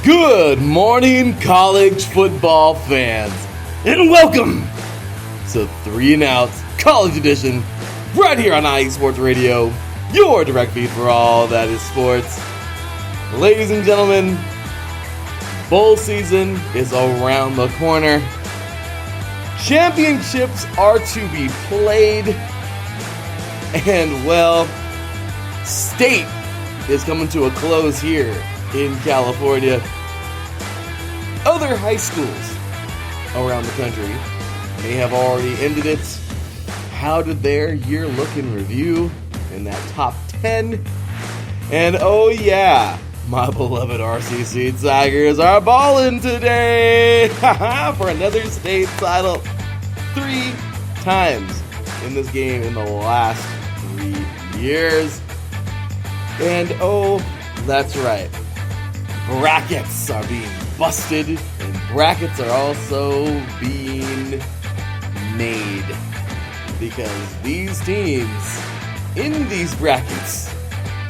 Good morning, college football fans, and welcome to 3 and Outs College Edition, right here on IE Sports Radio, your direct feed for all that is sports. Ladies and gentlemen, bowl season is around the corner. Championships are to be played, and well, state is coming to a close here in California. Other high schools around the country may have already ended it. How did their year look in review in that top 10? And oh yeah, my beloved RCC Tigers are balling today for another state title 3 times in this game in the last 3 years. And oh, that's right, brackets are being busted, and brackets are also being made, because these teams in these brackets,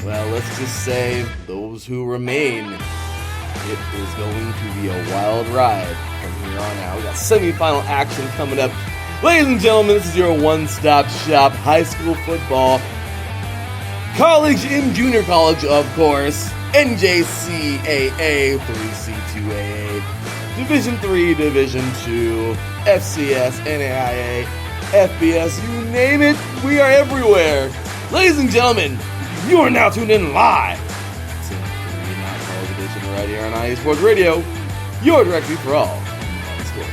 well, let's just say those who remain, it is going to be a wild ride from here on out. We got semifinal action coming up. Ladies and gentlemen, this is your one-stop shop, high school football, college and junior college, of course, NJCAA, 3C2AA, Division III, Division II, FCS, NAIA, FBS, you name it, we are everywhere. Ladies and gentlemen, you are now tuned in live to 3 and Out College Edition right here on IE Sports Radio, your direct feed for all sports.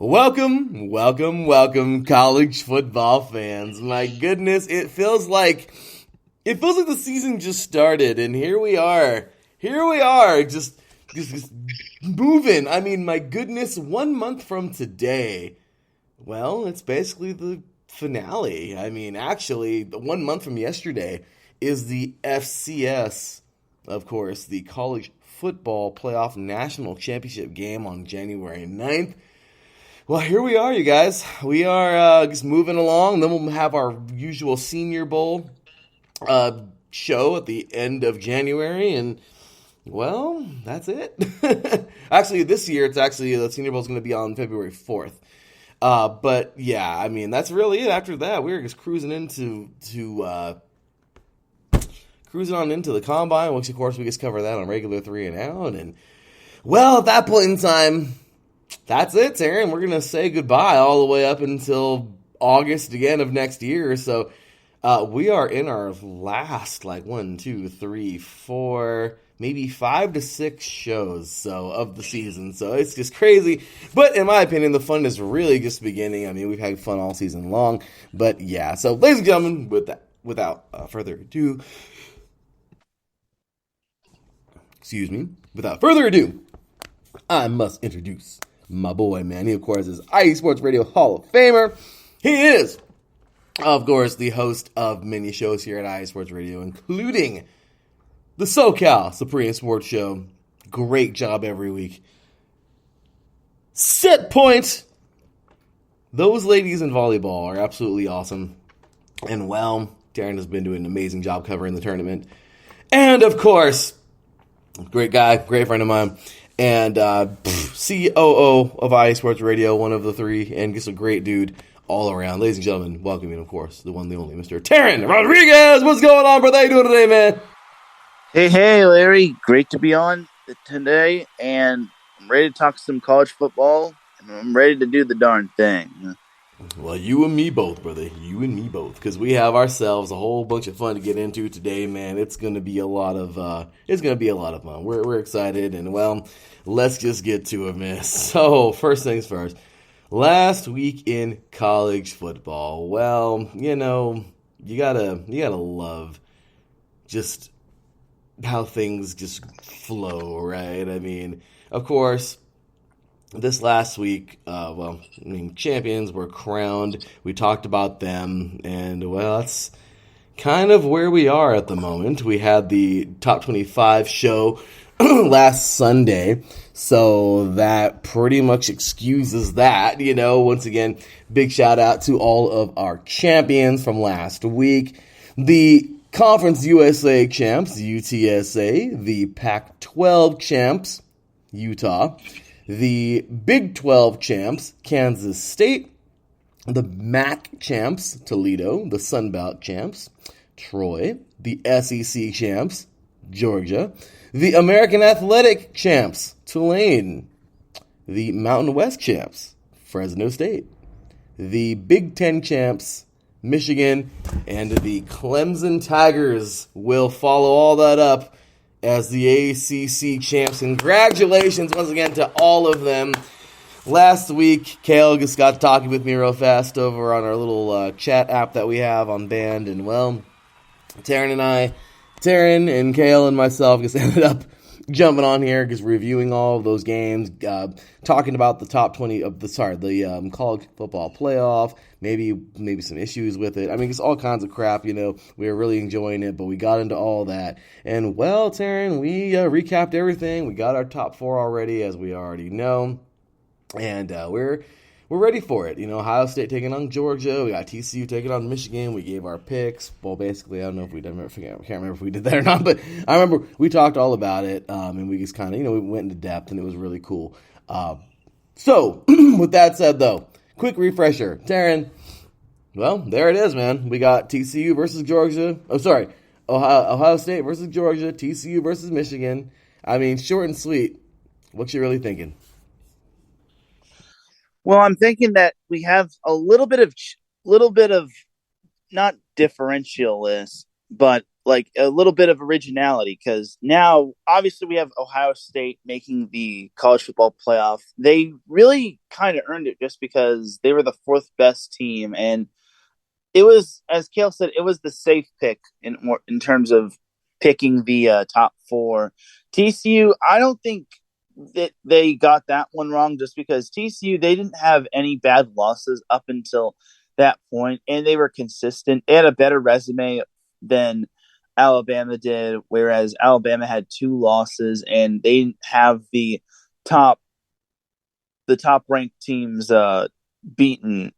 Welcome, college football fans. My goodness, it feels like the season just started, and here we are, just moving. I mean, my goodness, 1 month from today, well, it's basically the finale. I mean, actually, 1 month from yesterday is the FCS, of course, the College Football Playoff National Championship game on January 9th. Well, here we are, you guys. We are just moving along. Then we'll have our usual Senior Bowl show at the end of January, and, well, that's it. Actually, this year, the Senior Bowl is going to be on February 4th. But, yeah, I mean, that's really it. After that, we're just cruising on into the Combine, which, of course, we just cover that on regular 3 and Out. And, well, at that point in time, that's it, Taryn. We're going to say goodbye all the way up until August again of next year. So we are in our last, 1, 2, 3, 4, maybe 5 to 6 shows of the season. So it's just crazy. But in my opinion, the fun is really just beginning. I mean, we've had fun all season long. But yeah, so ladies and gentlemen, without further ado, I must introduce my boy, man. He, of course, is IE Sports Radio Hall of Famer. He is, of course, the host of many shows here at IE Sports Radio, including the SoCal Supreme Sports Show. Great job every week. Set Point. Those ladies in volleyball are absolutely awesome. And, well, Darren has been doing an amazing job covering the tournament. And, of course, great guy, great friend of mine, and COO of IE Sports Radio, one of the 3, and just a great dude all around. Ladies and gentlemen, welcoming, of course, the one, the only, Mr. Taryn Rodriguez. What's going on, brother? How you doing today, man? Hey, Larry. Great to be on today, and I'm ready to talk some college football, and I'm ready to do the darn thing. Well, you and me both, brother. You and me both, because we have ourselves a whole bunch of fun to get into today, man. It's going to be a lot of fun. We're excited, and, well, let's just get to it, man. So, first things first. Last week in college football, well, you gotta love just how things just flow, right? I mean, of course, this last week, champions were crowned. We talked about them, and, well, kind of where we are at the moment. We had the top 25 show last Sunday, so that pretty much excuses that. Once again, big shout out to all of our champions from last week. The Conference USA champs, UTSA, the Pac-12 champs, Utah, the Big 12 champs, Kansas State, the MAC champs, Toledo, the Sun Belt champs, Troy, the SEC champs, Georgia, the American Athletic champs, Tulane, the Mountain West champs, Fresno State, the Big Ten champs, Michigan, and the Clemson Tigers will follow all that up as the ACC champs. Congratulations once again to all of them. Last week, Kale just got talking with me real fast over on our little chat app that we have on Band, and well, Taryn and Kale and myself just ended up jumping on here, just reviewing all of those games, talking about the top 20 of the college football playoff, maybe some issues with it. I mean, it's all kinds of crap, we were really enjoying it, but we got into all that. And well, Taryn, we recapped everything. We got our top 4 already, as we already know. And we're ready for it. Ohio State taking on Georgia. We got TCU taking on Michigan. We gave our picks. Well, basically, I don't know if we did. I can't remember if we did that or not. But I remember we talked all about it, and we just kind of, we went into depth, and it was really cool. So, with that said, though, quick refresher. Taryn, well, there it is, man. We got TCU versus Georgia. Ohio State versus Georgia. TCU versus Michigan. I mean, short and sweet. What you really thinking? Well, I'm thinking that we have a little bit of not differentialist, but like a little bit of originality, because now obviously we have Ohio State making the college football playoff. They really kind of earned it just because they were the 4th best team, and it was, as Kale said, it was the safe pick in terms of picking the top 4. TCU, I don't think that they got that one wrong, just because TCU, they didn't have any bad losses up until that point, and they were consistent. They had a better resume than Alabama did, whereas Alabama had 2 losses, and they didn't have the top ranked teams beaten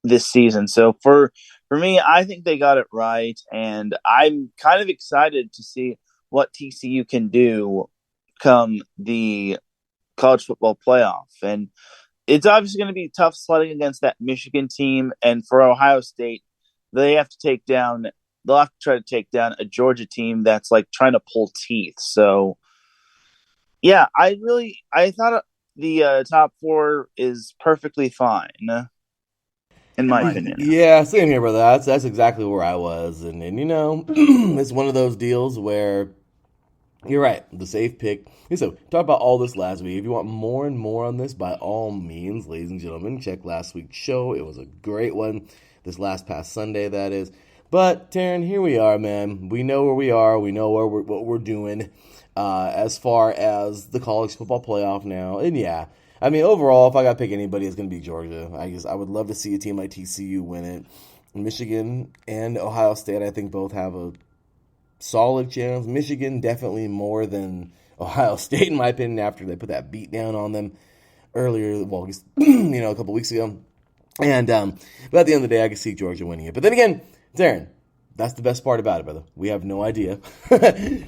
this season. So for me, I think they got it right, and I'm kind of excited to see what TCU can do come the college football playoff. And it's obviously going to be tough sledding against that Michigan team, and for Ohio State, they'll have to try to take down a Georgia team that's like trying to pull teeth. So yeah, I thought the top 4 is perfectly fine, in my opinion. Yeah, same here, brother. That's exactly where I was, and it's one of those deals where you're right, the safe pick. So, talk about all this last week. If you want more and more on this, by all means, ladies and gentlemen, check last week's show. It was a great one. This past Sunday, that is. But, Taryn, here we are, man. We know where we are. We know what we're doing as far as the college football playoff now. And, yeah, I mean, overall, if I got to pick anybody, it's going to be Georgia. I would love to see a team like TCU win it. Michigan and Ohio State, I think, both have a solid chance. Michigan definitely more than Ohio State, in my opinion, after they put that beat down on them earlier, well, a couple weeks ago. And but at the end of the day, I can see Georgia winning it. But then again, Darren, that's the best part about it, brother. We have no idea.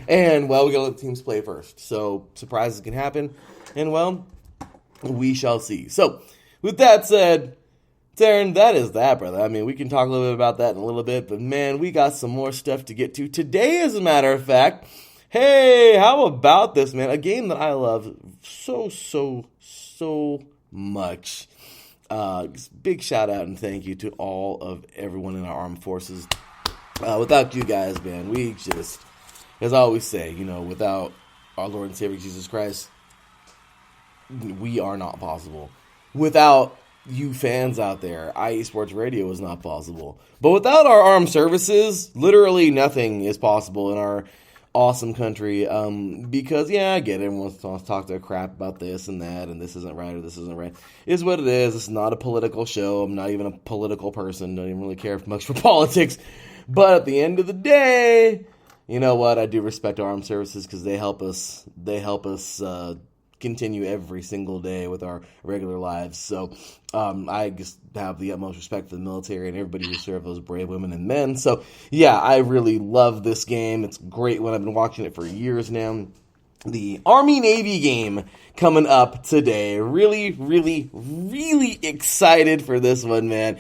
And, well, we got to let the teams play first. So surprises can happen. And, well, we shall see. So, with that said, Darren, that is that, brother. I mean, we can talk a little bit about that in a little bit, but man, we got some more stuff to get to today, as a matter of fact. Hey, how about this, man? A game that I love so much. Big shout out and thank you to all of everyone in our armed forces. Without you guys, man, we just, as I always say, without our Lord and Savior Jesus Christ, we are not possible. Without you fans out there, IE Sports Radio is not possible. But without our armed services, literally nothing is possible in our awesome country. Because, yeah, I get it. Everyone wants to talk their crap about this and that, and this isn't right or this isn't right. It's what it is. It's not a political show. I'm not even a political person. Don't even really care much for politics. But at the end of the day, you know what? I do respect our armed services because they help us. They help us continue every single day with our regular lives. So I just have the utmost respect for the military and everybody who serve those brave women and men. So yeah, I really love this game. It's great when I've been watching it for years now. The Army-Navy game coming up today. Really, really, really excited for this one, man.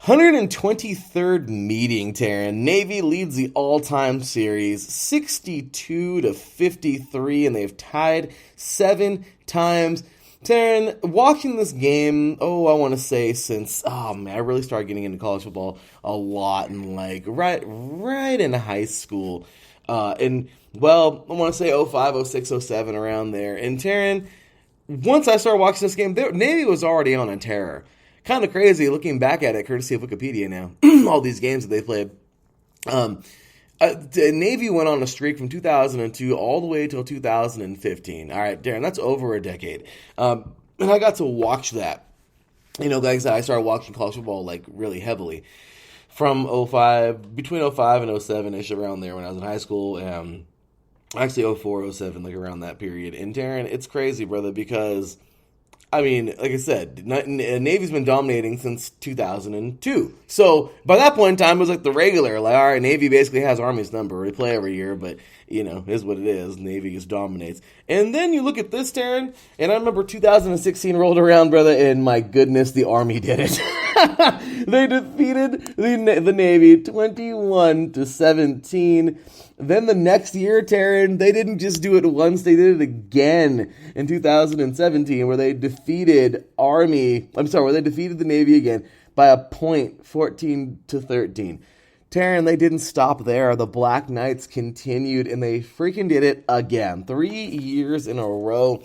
123rd meeting, Taryn. Navy leads the all-time series 62-53, and they've tied 7 times. Taryn, watching this game, I want to say since, I really started getting into college football a lot, and right in high school. I want to say 05, 06, 07, around there. And Taryn, once I started watching this game, Navy was already on a terror. Kind of crazy looking back at it, courtesy of Wikipedia now. All these games that they played. Navy went on a streak from 2002 all the way till 2015. All right, Darren, that's over a decade. And I got to watch that. Like I said, I started watching college football really heavily from 05, between 05 and 07-ish, around there when I was in high school. Actually 04, 07, around that period. And Darren, it's crazy, brother, because like I said, Navy's been dominating since 2002. So by that point in time, it was the regular. All right, Navy basically has Army's number. They play every year, but, it is what it is. Navy just dominates. And then you look at this, Taryn, and I remember 2016 rolled around, brother, and my goodness, the Army did it. They defeated the Navy 21-17. Then the next year, Taryn, they didn't just do it once, they did it again in 2017, where they defeated the Navy again by a point, 14-13. Taryn, they didn't stop there. The Black Knights continued, and they freaking did it again. 3 years in a row.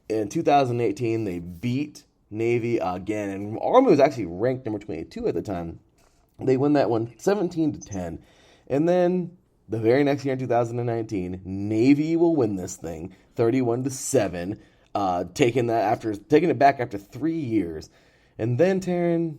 In 2018, they beat Navy again, and Army was actually ranked number 22 at the time. They win that one 17-10. And then the very next year in 2019, Navy will win this thing 31-7, taking it back after 3 years. And then, Taryn,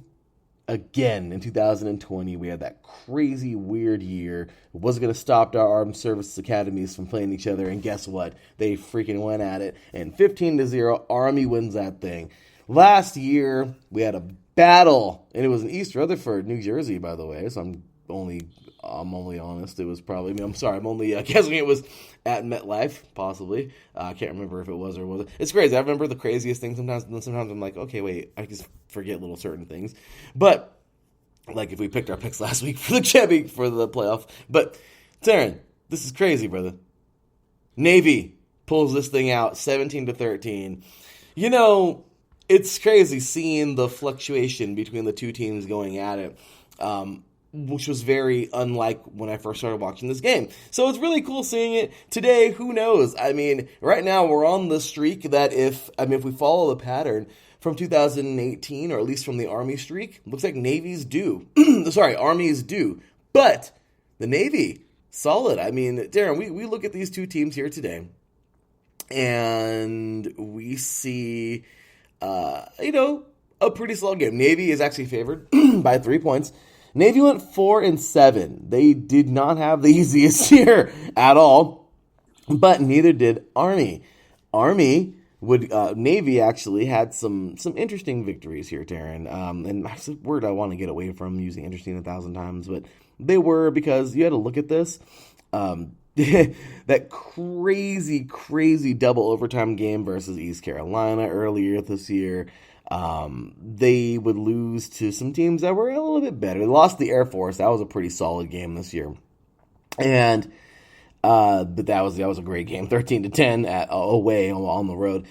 again in 2020, we had that crazy weird year. It wasn't going to stop our armed services academies from playing each other, and guess what? They freaking went at it, and 15-0, Army wins that thing. Last year, we had a battle, and it was in East Rutherford, New Jersey, by the way, so I'm only honest. It was probably, I'm only guessing it was at MetLife, possibly. I can't remember if it was or wasn't. It's crazy. I remember the craziest things sometimes, and then sometimes I'm like, okay, wait, I just forget little certain things. But, if we picked our picks last week for the playoff. But, Taryn, this is crazy, brother. Navy pulls this thing out 17-13. It's crazy seeing the fluctuation between the two teams going at it. Which was very unlike when I first started watching this game. So it's really cool seeing it today. Who knows? Right now we're on the streak that if we follow the pattern from 2018, or at least from the Army streak, looks like Navy's due. Army's due. But the Navy, solid. Darren, we look at these two teams here today, and we see, a pretty solid game. Navy is actually favored by 3 points. Navy went 4-7. They did not have the easiest year at all, but neither did Army. Navy actually had some interesting victories here, Taryn. And that's a word I want to get away from using interesting 1,000 times, but they were, because you had to look at this. That crazy double overtime game versus East Carolina earlier this year. They would lose to some teams that were a little bit better. They lost the Air Force. That was a pretty solid game this year. And but that was a great game, 13-10 away on the road.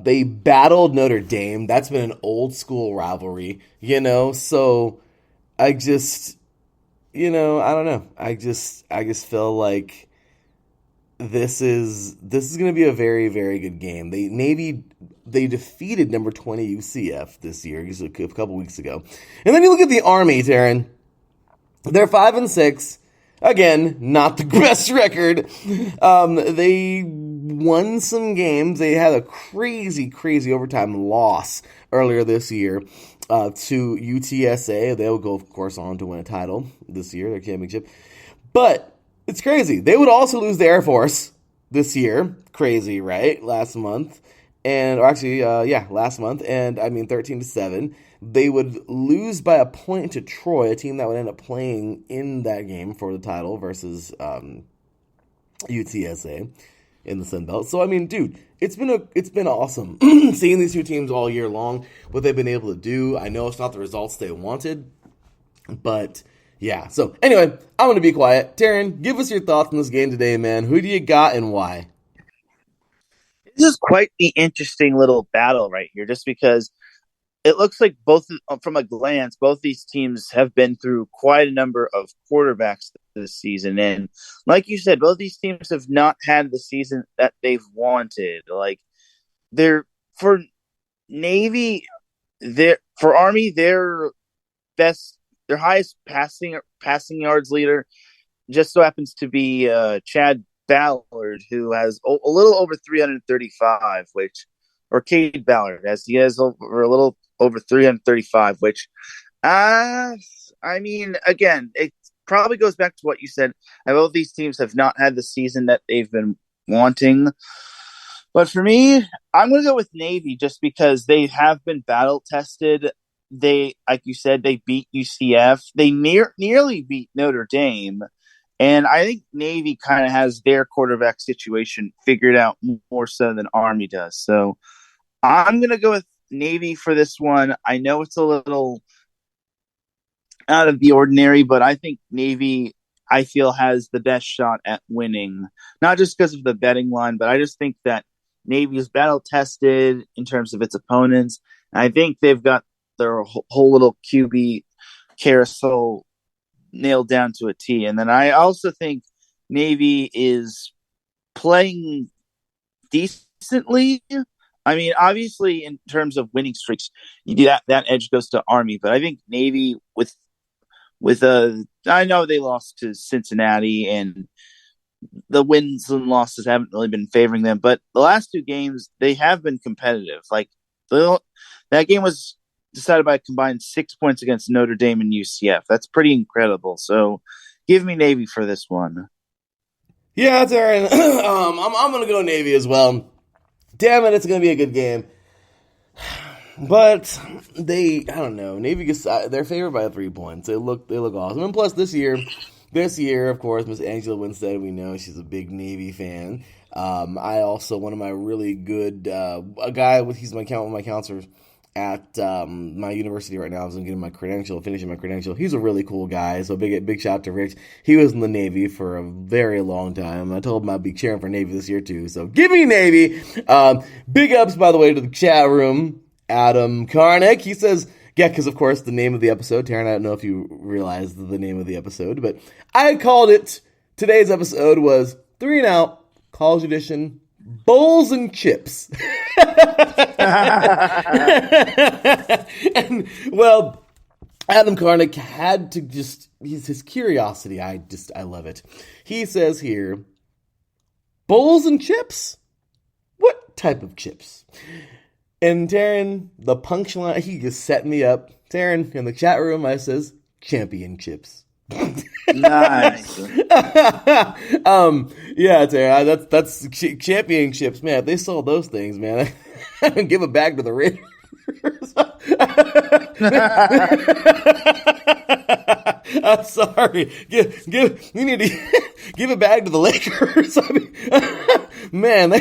They battled Notre Dame. That's been an old school rivalry, So I just, I don't know. I just feel like this is going to be a very, very good game. They defeated number 20 UCF this year, just a couple weeks ago. And then you look at the Army, Taryn. They're 5-6. Again, not the best record. They won some games. They had a crazy, crazy overtime loss earlier this year to UTSA. They'll go, of course, on to win a title this year, their championship. But it's crazy. They would also lose the Air Force this year. Crazy, right? Last month. Last month. And, 13-7. They would lose by a point to Troy, a team that would end up playing in that game for the title versus UTSA in the Sun Belt. So, dude, it's been awesome seeing these two teams all year long, what they've been able to do. I know it's not the results they wanted, but yeah. So, anyway, I'm going to be quiet. Taryn, give us your thoughts on this game today, man. Who do you got and why? This is quite the interesting little battle right here, just because it looks like from a glance, both these teams have been through quite a number of quarterbacks this season. And like you said, both these teams have not had the season that they've wanted. Like for Navy, for Army, their highest passing yards leader just so happens to be Chad Ballard, who has a little over 335, or Cade Ballard, as he has a little over 335, which, again, it probably goes back to what you said. Both these teams have not had the season that they've been wanting. But for me, I'm going to go with Navy just because they have been battle tested. They, like you said, they beat UCF. They nearly beat Notre Dame. And I think Navy kind of has their quarterback situation figured out more so than Army does. So I'm going to go with Navy for this one. I know it's a little out of the ordinary, but I think Navy, I feel, has the best shot at winning. Not just because of the betting line, but I just think that Navy is battle tested in terms of its opponents. And I think they've got their whole little QB carousel nailed down to a T. And then I also think Navy is playing decently. Obviously, in terms of winning streaks, you do that edge goes to Army. But I think Navy I know they lost to Cincinnati, and the wins and losses haven't really been favoring them. But the last two games, they have been competitive. Like that game was decided by a combined 6 points against Notre Dame and UCF. That's pretty incredible. So, give me Navy for this one. Yeah, it's Aaron. I'm going to go Navy as well. Damn it, it's going to be a good game. But I don't know. Navy they're favored by 3 points. They look awesome. And plus this year, of course, Miss Angela Winstead, we know she's a big Navy fan. I also, one of my really good, a guy, he's one of my counselors at my university right now. I was getting finishing my credential. He's a really cool guy. So big shout out to Rich. He was in the Navy for a very long time. I told him I'd be cheering for Navy this year too. So give me Navy. Big ups, by the way, to the chat room. Adam Karnick, he says, yeah, because of course the name of the episode, Taryn, I don't know if you realized the name of the episode, but I called it, today's episode was 3 and Out, College Edition, Bowls and Chips. And, well, Adam Karnick had to his curiosity, I love it. He says here, bowls and chips? What type of chips? And Taryn, the punchline, he just set me up. Taryn, in the chat room, I says, champion chips. Nice. Yeah, Taryn, that's championships, man. If they sold those things, man, I'd give a bag to the Raiders. I'm sorry. You need to give it back to the Lakers. Man,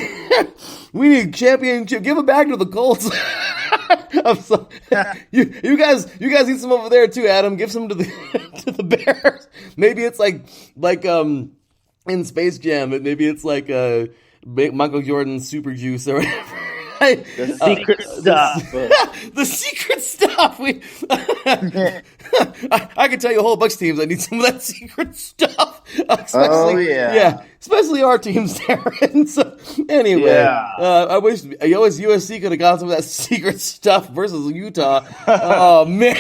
we need championship. Give it back to the Colts. I'm sorry. You guys eat some over there too, Adam. Give some to the Bears. Maybe it's like in Space Jam. Maybe it's like Michael Jordan's Super Juice or whatever. The secret stuff. The secret stuff. I can tell you a whole bunch of teams that need some of that secret stuff. Especially our teams, Darren. So anyway, I wish USC could have got some of that secret stuff versus Utah. Oh man,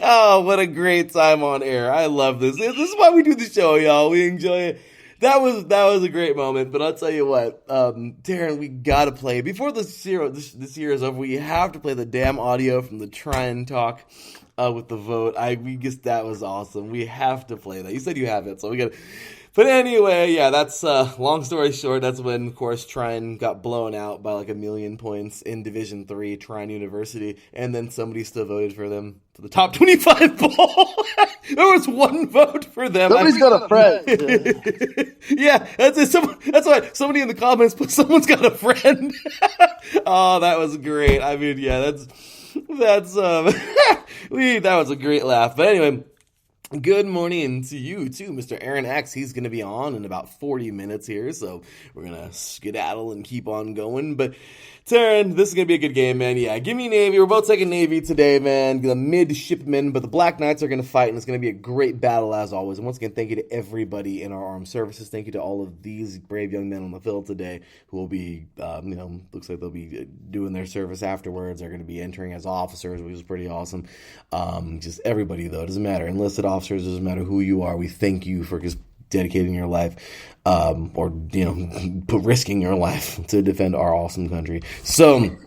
oh what a great time on air. I love this. This is why we do the show, y'all. We enjoy it. That was a great moment, but I'll tell you what, Darren, we gotta play before this year is over. We have to play the damn audio from the Try and Talk with the vote. We guess that was awesome. We have to play that. You said you have it, so we got. But anyway, yeah, that's long story short. That's when, of course, Trine got blown out by like 1 million points in Division III, Trine University, and then somebody still voted for them for the top 25 bowl. There was one vote for them. Somebody's got a friend. Yeah, that's it. That's why somebody in the comments put someone's got a friend. Oh, that was great. I mean, yeah, that's that was a great laugh. But anyway. Good morning to you, too, Mr. Aaron X. He's going to be on in about 40 minutes here, so we're going to skedaddle and keep on going. But, Taryn, this is going to be a good game, man. Yeah, give me Navy. We're both taking Navy today, man. The midshipmen, but the Black Knights are going to fight, and it's going to be a great battle as always. And once again, thank you to everybody in our armed services. Thank you to all of these brave young men on the field today who will be, looks like they'll be doing their service afterwards. They're going to be entering as officers, which is pretty awesome. Just everybody, though. It doesn't matter. Enlisted officers, doesn't matter who you are. We thank you for just dedicating your life risking your life to defend our awesome country. So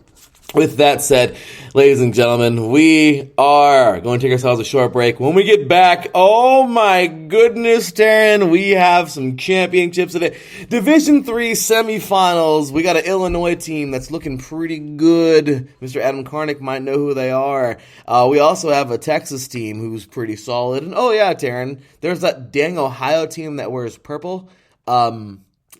with that said, ladies and gentlemen, we are going to take ourselves a short break. When we get back, oh my goodness, Taryn, we have some championships today. Division III semifinals. We got an Illinois team that's looking pretty good. Mr. Adam Karnick might know who they are. We also have a Texas team who's pretty solid. And oh yeah, Taryn, there's that dang Ohio team that wears purple.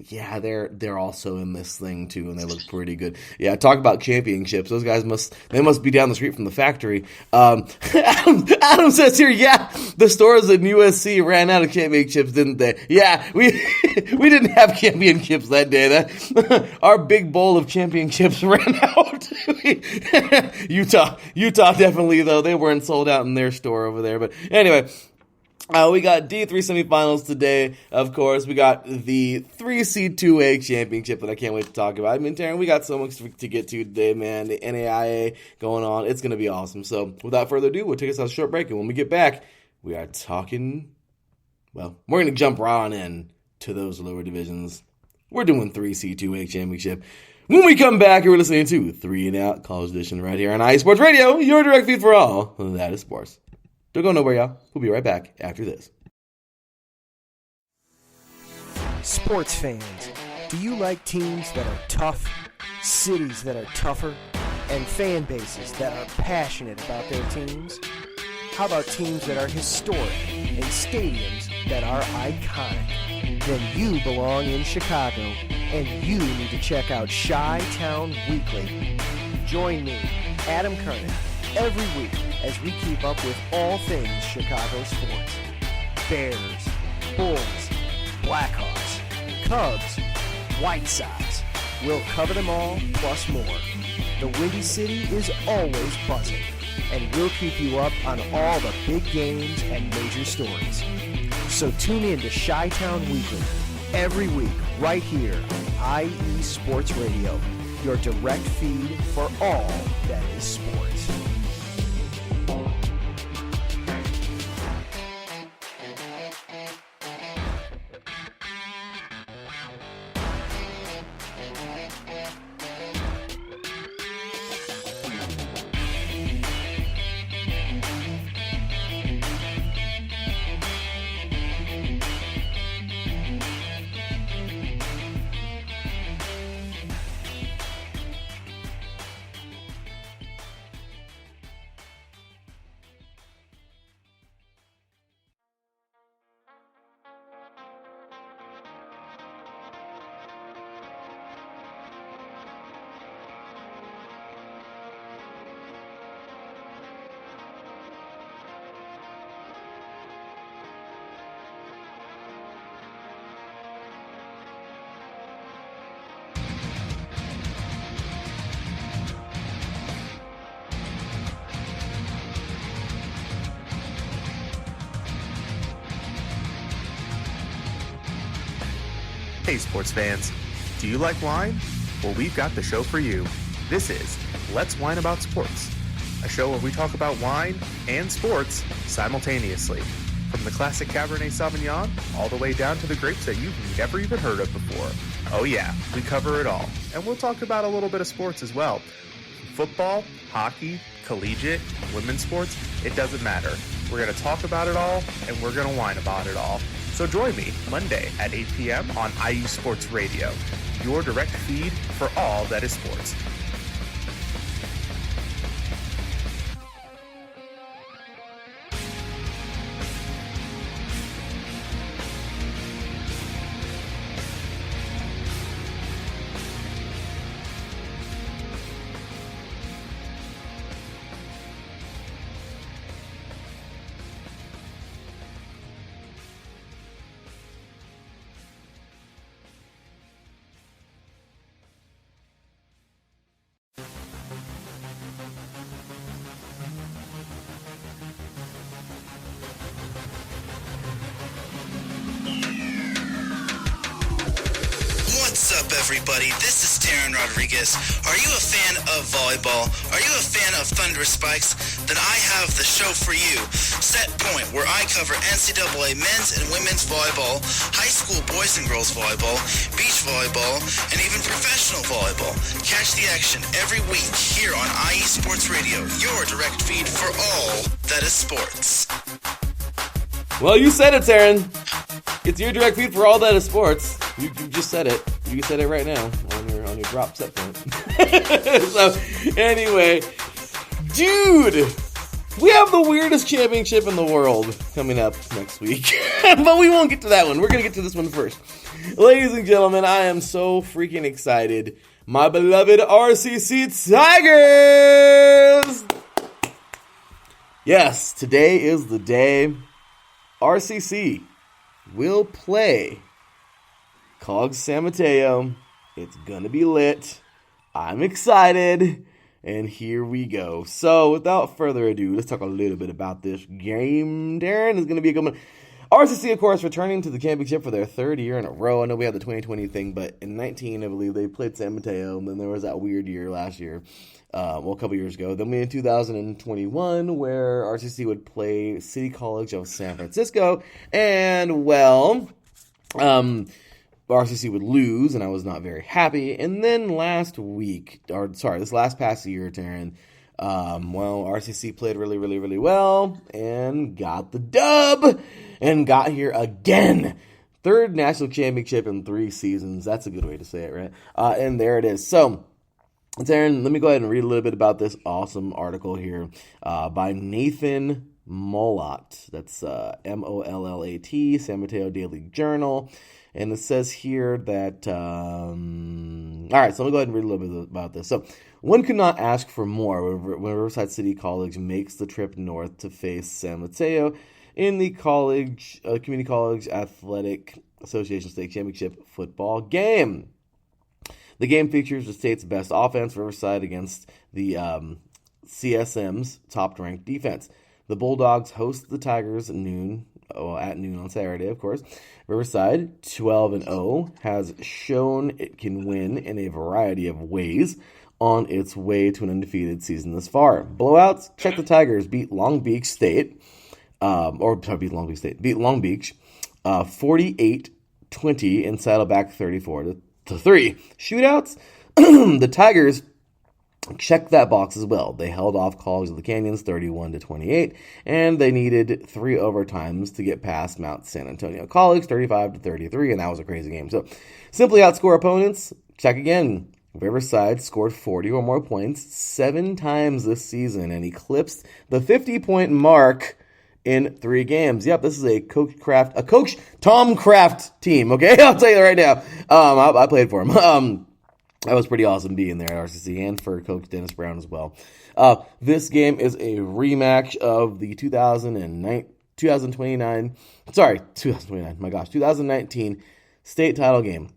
Yeah, they're also in this thing too, and they look pretty good. Yeah, talk about championships. Those guys must be down the street from the factory. Adam says here, yeah, the stores in USC ran out of championships, didn't they? Yeah, we didn't have championships that day. That our big bowl of championships ran out. Utah definitely though, they weren't sold out in their store over there. But anyway. We got D3 semifinals today, of course. We got the 3C2A championship that I can't wait to talk about. I mean, Taryn, we got so much to get to today, man. The NAIA going on. It's going to be awesome. So, without further ado, we'll take us on a short break. And when we get back, we are talking, well, we're going to jump right on in to those lower divisions. We're doing 3C2A championship. When we come back, you're listening to 3 and Out College Edition right here on IE Sports Radio, your direct feed for all that is sports. Don't go nowhere, y'all. We'll be right back after this. Sports fans, do you like teams that are tough, cities that are tougher, and fan bases that are passionate about their teams? How about teams that are historic and stadiums that are iconic? Then you belong in Chicago, and you need to check out Chi-Town Weekly. Join me, Adam Kernan, every week as we keep up with all things Chicago sports. Bears, Bulls, Blackhawks, Cubs, White Sox. We'll cover them all, plus more. The Windy City is always buzzing, and we'll keep you up on all the big games and major stories. So tune in to Chi-Town Weekly every week right here on IE Sports Radio, your direct feed for all that is sports. Hey sports fans, do you like wine? Well, we've got the show for you. This is Let's Wine About Sports, a show where we talk about wine and sports simultaneously. From the classic Cabernet Sauvignon all the way down to the grapes that you've never even heard of before. Oh yeah, we cover it all. And we'll talk about a little bit of sports as well. Football, hockey, collegiate, women's sports, it doesn't matter. We're going to talk about it all, and we're going to whine about it all. So join me Monday at 8 p.m. on IU Sports Radio, your direct feed for all that is sports. What's up, everybody? This is Taryn Rodriguez. Are you a fan of volleyball? Are you a fan of Thunder Spikes? Then I have the show for you, Set Point, where I cover NCAA men's and women's volleyball, high school boys and girls volleyball, beach volleyball, and even professional volleyball. Catch the action every week here on IE Sports Radio, your direct feed for all that is sports. Well, you said it, Taryn. It's your direct feed for all that is sports. You just said it. You said it right now on your drop Set Point. So, anyway, dude, we have the weirdest championship in the world coming up next week. But we won't get to that one. We're going to get to this one first. Ladies and gentlemen, I am so freaking excited. My beloved RCC Tigers! Yes, today is the day RCC will play Cogs San Mateo. It's gonna be lit. I'm excited. And here we go. So, without further ado, let's talk a little bit about this game. Darren is gonna be a good one. RCC, of course, returning to the championship for their third year in a row. I know we had the 2020 thing, but in 19, I believe, they played San Mateo. And then there was that weird year last year. A couple years ago. Then we in 2021, where RCC would play City College of San Francisco. And, well, RCC would lose, and I was not very happy. And then this last past year, Taryn, RCC played really, really, really well and got the dub and got here again. Third national championship in 3 seasons. That's a good way to say it, right? And there it is. So, Taryn, let me go ahead and read a little bit about this awesome article here by Nathan Mollat. That's Mollat, San Mateo Daily Journal. And it says here that, all right, so let me go ahead and read a little bit about this. So, one could not ask for more when Riverside City College makes the trip north to face San Mateo in the Community College Athletic Association State Championship football game. The game features the state's best offense, Riverside, against the CSM's top-ranked defense. The Bulldogs host the Tigers at noon on Saturday, of course. Riverside, 12-0, has shown it can win in a variety of ways on its way to an undefeated season thus far. Blowouts, check the Tigers beat Long Beach State, beat Long Beach, 48-20 and Saddleback 34-3. Shootouts, the Tigers checked that box as well. They held off College of the Canyons 31-28, and they needed 3 overtimes to get past Mount San Antonio College 35-33, and that was a crazy game. So, simply outscore opponents. Check again. Riverside scored 40 or more points 7 times this season and eclipsed the 50-point mark in 3 games. Yep, this is a Coach Tom Kraft team, okay? I'll tell you that right now. I played for him. That was pretty awesome being there at RCC and for Coach Dennis Brown as well. This game is a rematch of the 2019 state title game.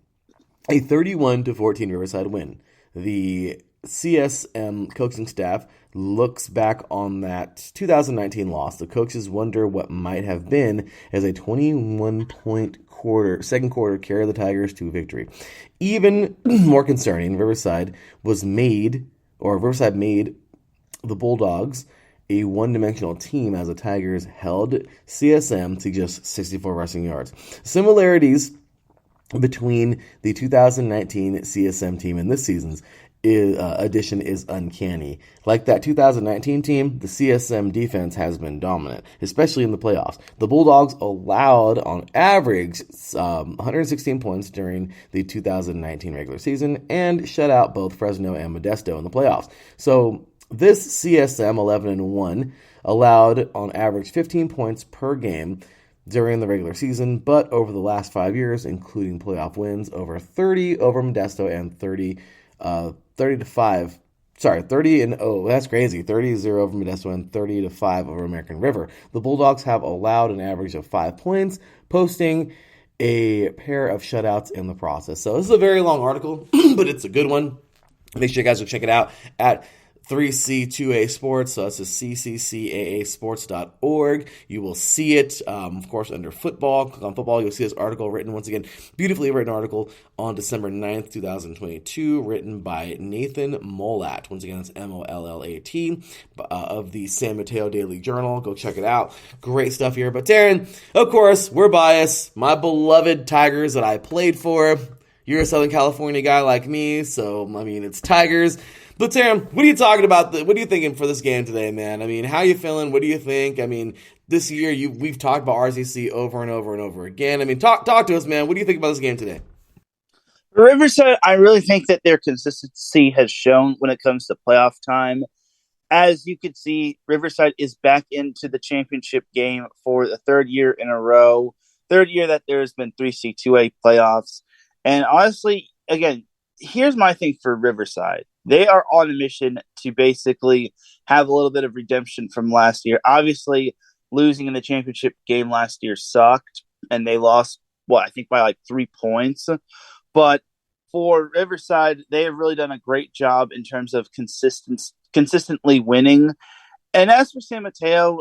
A 31-14 Riverside win. The CSM coaching staff looks back on that 2019 loss. The coaches wonder what might have been as a 21-point second quarter carried the Tigers to victory. Even more concerning, Riverside made the Bulldogs a one-dimensional team as the Tigers held CSM to just 64 rushing yards. Similarities between the 2019 CSM team and this season's addition is uncanny. Like that 2019 team, the CSM defense has been dominant, especially in the playoffs. The Bulldogs allowed, on average, 116 points during the 2019 regular season and shut out both Fresno and Modesto in the playoffs. So this CSM 11-1 allowed, on average, 15 points per game during the regular season, but over the last 5 years, including playoff wins, over 30 over Modesto and 30 to 5. Sorry, 30-0. That's crazy. 30-0 over Modesto and 30-5 over American River. The Bulldogs have allowed an average of 5 points, posting a pair of shutouts in the process. So this is a very long article, but it's a good one. Make sure you guys will check it out at 3C2A Sports, so that's cccaasports.org. You will see it, of course, under football. Click on football. You'll see this article written, once again, beautifully written article on December 9th, 2022, written by Nathan Molat. Once again, it's Mollat, of the San Mateo Daily Journal. Go check it out. Great stuff here. But Darren, of course, we're biased. My beloved Tigers that I played for. You're a Southern California guy like me, so, I mean, it's Tigers. But Taryn, what are you talking about? What are you thinking for this game today, man? I mean, how are you feeling? What do you think? I mean, this year we've talked about RCC over and over and over again. I mean, talk to us, man. What do you think about this game today? Riverside, I really think that their consistency has shown when it comes to playoff time. As you can see, Riverside is back into the championship game for the third year in a row. Third year that there's been 3C2A playoffs. And honestly, again, here's my thing for Riverside. They are on a mission to basically have a little bit of redemption from last year. Obviously, losing in the championship game last year sucked, and they lost, I think by like 3 points. But for Riverside, they have really done a great job in terms of consistently winning. And as for San Mateo,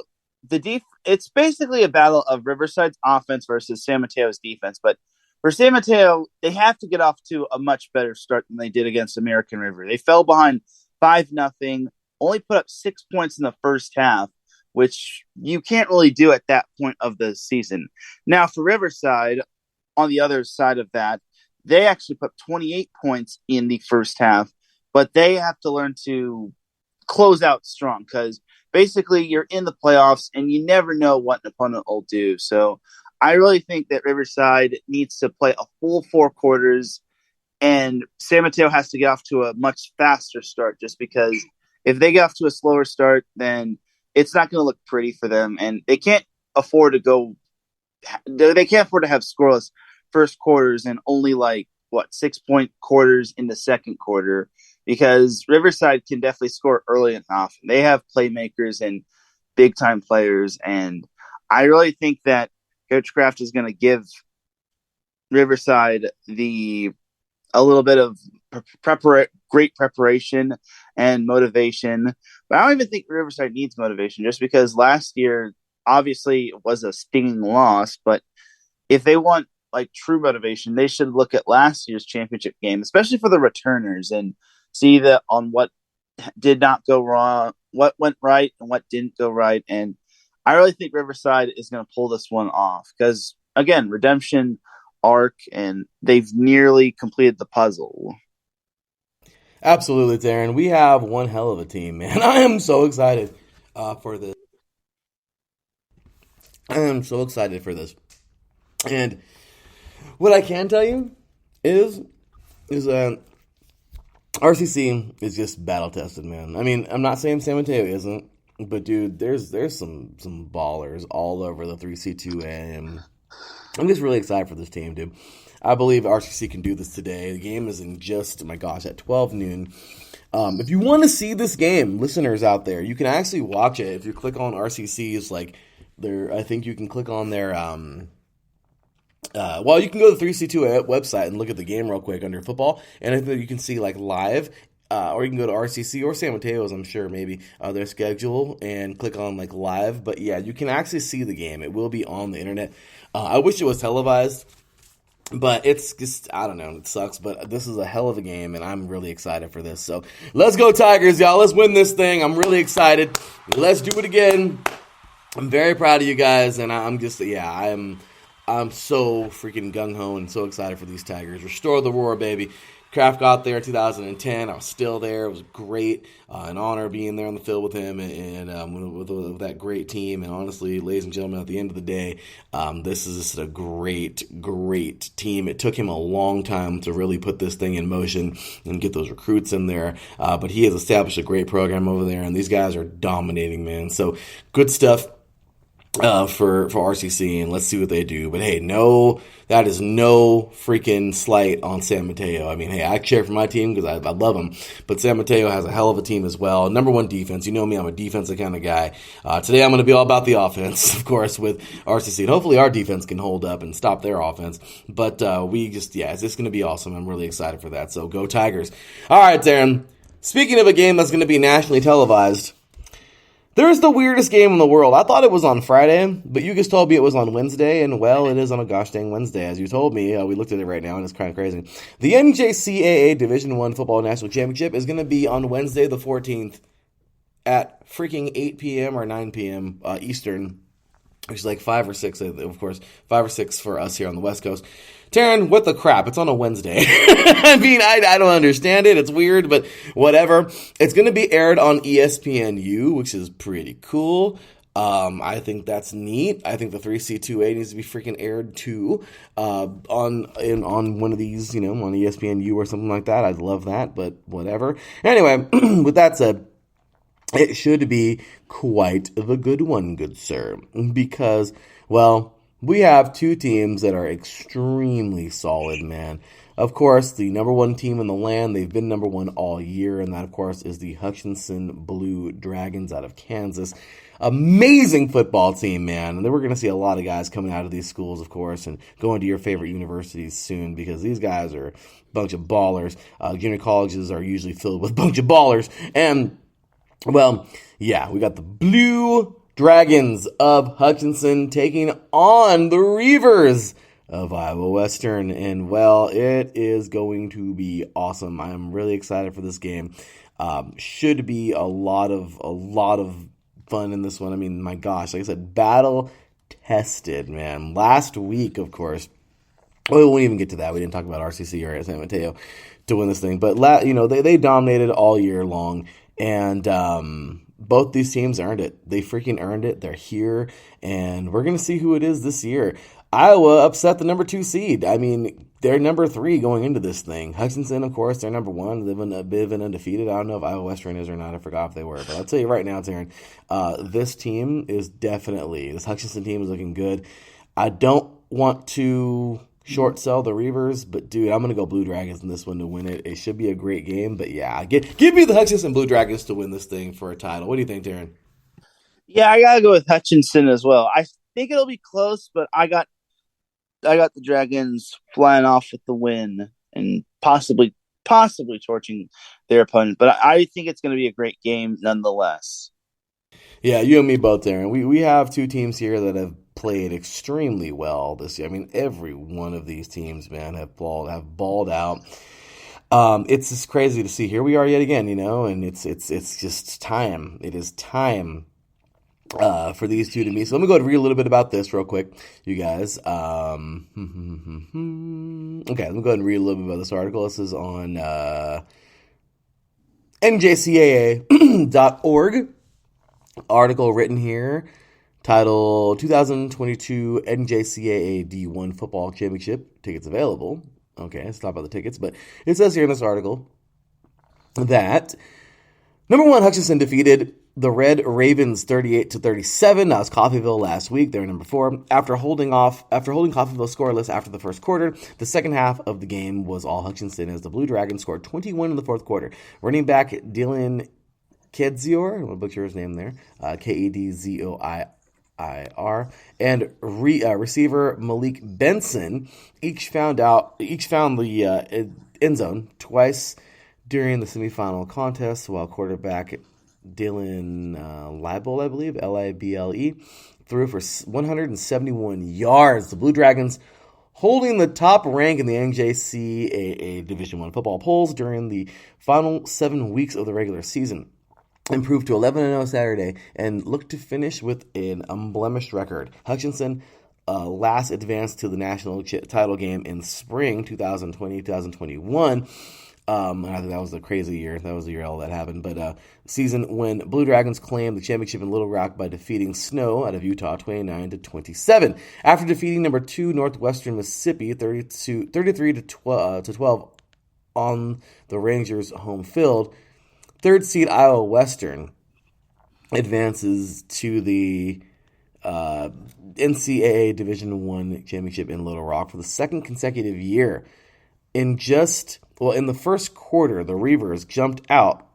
it's basically a battle of Riverside's offense versus San Mateo's defense. But for San Mateo, they have to get off to a much better start than they did against American River. They fell behind 5-0, only put up 6 points in the first half, which you can't really do at that point of the season. Now, for Riverside, on the other side of that, they actually put 28 points in the first half, but they have to learn to close out strong because basically you're in the playoffs and you never know what an opponent will do. So I really think that Riverside needs to play a full 4 quarters, and San Mateo has to get off to a much faster start just because if they get off to a slower start, then it's not going to look pretty for them, and they can't afford to have scoreless first quarters and only 6-point quarters in the second quarter because Riverside can definitely score early and often. They have playmakers and big-time players, and I really think that Coach Kraft is going to give Riverside a little bit of great preparation and motivation. But I don't even think Riverside needs motivation just because last year obviously was a stinging loss. But if they want true motivation, they should look at last year's championship game, especially for the returners, and see on what did not go wrong, what went right and what didn't go right. And I really think Riverside is going to pull this one off because, again, redemption arc, and they've nearly completed the puzzle. Absolutely, Darren. We have one hell of a team, man. I am so excited for this. I am so excited for this. And what I can tell you is RCC is just battle-tested, man. I mean, I'm not saying San Mateo isn't. But dude, there's some ballers all over the 3C2A, and I'm just really excited for this team, dude. I believe RCC can do this today. The game is in at 12 noon. If you want to see this game, listeners out there, you can actually watch it. If you click on RCC's, I think you can click on their, you can go to the 3C2A website and look at the game real quick under football, and I think you can see live. Or you can go to RCC or San Mateo's, I'm sure, maybe, their schedule and click on, live. But, yeah, you can actually see the game. It will be on the internet. I wish it was televised. But it's just, I don't know, it sucks, but this is a hell of a game, and I'm really excited for this. So let's go Tigers, y'all. Let's win this thing. I'm really excited. Let's do it again. I'm very proud of you guys, and I'm just, I'm so freaking gung-ho and so excited for these Tigers. Restore the roar, baby. Kraft got there in 2010. I was still there. It was great. An honor being there on the field with him and with that great team. And honestly, ladies and gentlemen, at the end of the day, this is just a great, great team. It took him a long time to really put this thing in motion and get those recruits in there. But he has established a great program over there, and these guys are dominating, man. So good stuff. For RCC, and let's see what they do. But hey, that is no freaking slight on San Mateo. I mean, hey, I cheer for my team because I love them, but San Mateo has a hell of a team as well. Number one defense. You know me, I'm a defensive kind of guy. Today I'm going to be all about the offense, of course, with RCC, and hopefully our defense can hold up and stop their offense. But it's just going to be awesome. I'm really excited for that. So go Tigers. All right, Darren. Speaking of a game that's going to be nationally televised, there's the weirdest game in the world. I thought it was on Friday, but you just told me it was on Wednesday, and well, it is on a gosh dang Wednesday, as you told me. We looked at it right now, and it's kind of crazy. The NJCAA Division I Football National Championship is going to be on Wednesday the 14th at freaking 8 p.m. or 9 p.m. Eastern, which is like 5 or 6, of course, 5 or 6 for us here on the West Coast. Taryn, what the crap? It's on a Wednesday. I mean, I don't understand it. It's weird, but whatever. It's going to be aired on ESPNU, which is pretty cool. I think that's neat. I think the 3C2A needs to be freaking aired too, on one of these, on ESPNU or something like that. I'd love that, but whatever. Anyway, with that said, it should be quite the good one, good sir, because, well, we have two teams that are extremely solid, man. Of course, the number one team in the land, they've been number one all year, and that, of course, is the Hutchinson Blue Dragons out of Kansas. Amazing football team, man. And then we're going to see a lot of guys coming out of these schools, of course, and going to your favorite universities soon, because these guys are a bunch of ballers. Junior colleges are usually filled with a bunch of ballers. And, well, yeah, we got the Blue Dragons of Hutchinson taking on the Reavers of Iowa Western, and well, it is going to be awesome. I am really excited for this game. Should be a lot of fun in this one. I mean, my gosh, like I said, battle tested, man. Last week, of course, we won't even get to that. We didn't talk about RCC or San Mateo to win this thing, but they dominated all year long, and both these teams earned it. They freaking earned it. They're here, and we're going to see who it is this year. Iowa upset the number 2 seed. I mean, they're number 3 going into this thing. Hutchinson, of course, they're number 1. They've been undefeated. I don't know if Iowa Western is or not. I forgot if they were. But I'll tell you right now, Taryn, this Hutchinson team is looking good. I don't want to short sell the Reavers, but dude, I'm going to go Blue Dragons in this one to win it. It should be a great game, but yeah, give me the Hutchinson Blue Dragons to win this thing for a title. What do you think, Darren? Yeah, I got to go with Hutchinson as well. I think it'll be close, but I got the Dragons flying off with the win and possibly torching their opponent. But I think it's going to be a great game nonetheless. Yeah, you and me both, Darren. We have two teams here that have played extremely well this year. I mean, every one of these teams, man, have balled out. It's just crazy to see. Here we are yet again, and it's just time. It is time for these two to meet. So let me go ahead and read a little bit about this real quick, you guys. Okay, let me go ahead and read a little bit about this article. This is on njcaa.org. Article written here, title 2022 NJCAA D1 Football Championship tickets available. Okay, let's talk about the tickets, but it says here in this article that number 1 Hutchinson defeated the Red Ravens 38-37. That was Coffeyville last week. They're number 4. After holding Coffeyville scoreless after the first quarter, the second half of the game was all Hutchinson as the Blue Dragons scored 21 in the fourth quarter. Running back Dylan Kedzior, I'm going to butcher his name there, Kedzoiir, and receiver Malik Benson each found the end zone twice during the semifinal contest, while quarterback Dylan Lible, I believe, Lible, threw for 171 yards. The Blue Dragons holding the top rank in the NJCAA Division I football polls during the final 7 weeks of the regular season. Improved to 11-0 Saturday and looked to finish with an unblemished record. Hutchinson last advanced to the national title game in spring 2020-2021. I think that was a crazy year. That was the year all that happened. But season when Blue Dragons claimed the championship in Little Rock by defeating Snow out of Utah 29-27. After defeating number 2 Northwestern Mississippi 33-12 on the Rangers' home field, third seed Iowa Western advances to the NCAA Division I championship in Little Rock for the second consecutive year. In the first quarter, the Reavers jumped out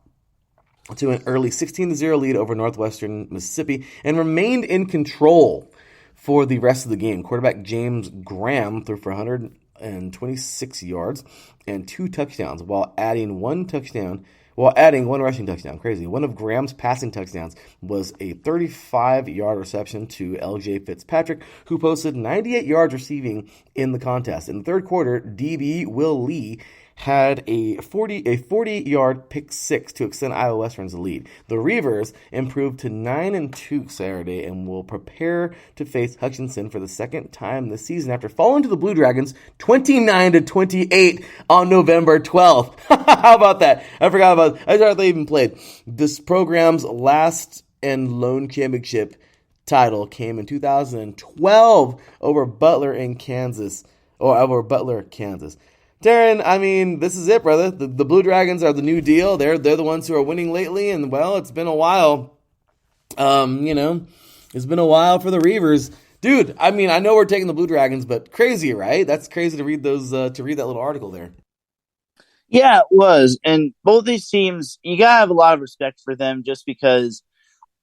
to an early 16-0 lead over Northwestern Mississippi and remained in control for the rest of the game. Quarterback James Graham threw for 126 yards and 2 touchdowns while adding one rushing touchdown. Crazy. One of Graham's passing touchdowns was a 35-yard reception to L.J. Fitzpatrick, who posted 98 yards receiving in the contest. In the third quarter, DB Will Lee had a 40-yard pick six to extend Iowa Western's lead. The Reavers improved to 9-2 Saturday and will prepare to face Hutchinson for the second time this season after falling to the Blue Dragons 29-28 on November 12th. How about that? I thought they even played. This program's last and lone championship title came in 2012 over Butler, Kansas. Darren, I mean, this is it, brother. The Blue Dragons are the new deal. They're the ones who are winning lately, and well, it's been a while. It's been a while for the Reavers, dude. I mean, I know we're taking the Blue Dragons, but crazy, right? That's crazy to read to read that little article there. Yeah, it was. And both these teams, you gotta have a lot of respect for them, just because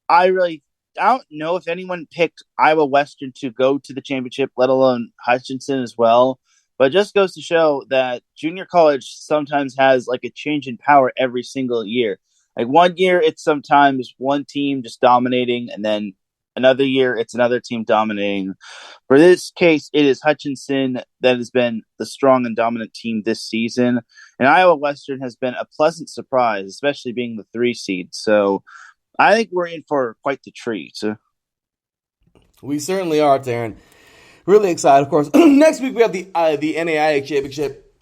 I don't know if anyone picked Iowa Western to go to the championship, let alone Hutchinson as well. But it just goes to show that junior college sometimes has like a change in power every single year. Like one year, it's sometimes one team just dominating, and then another year, it's another team dominating. For this case, it is Hutchinson that has been the strong and dominant team this season. And Iowa Western has been a pleasant surprise, especially being the 3 seed. So I think we're in for quite the treat. We certainly are, Darren. Really excited, of course. Next week, we have the NAIA Championship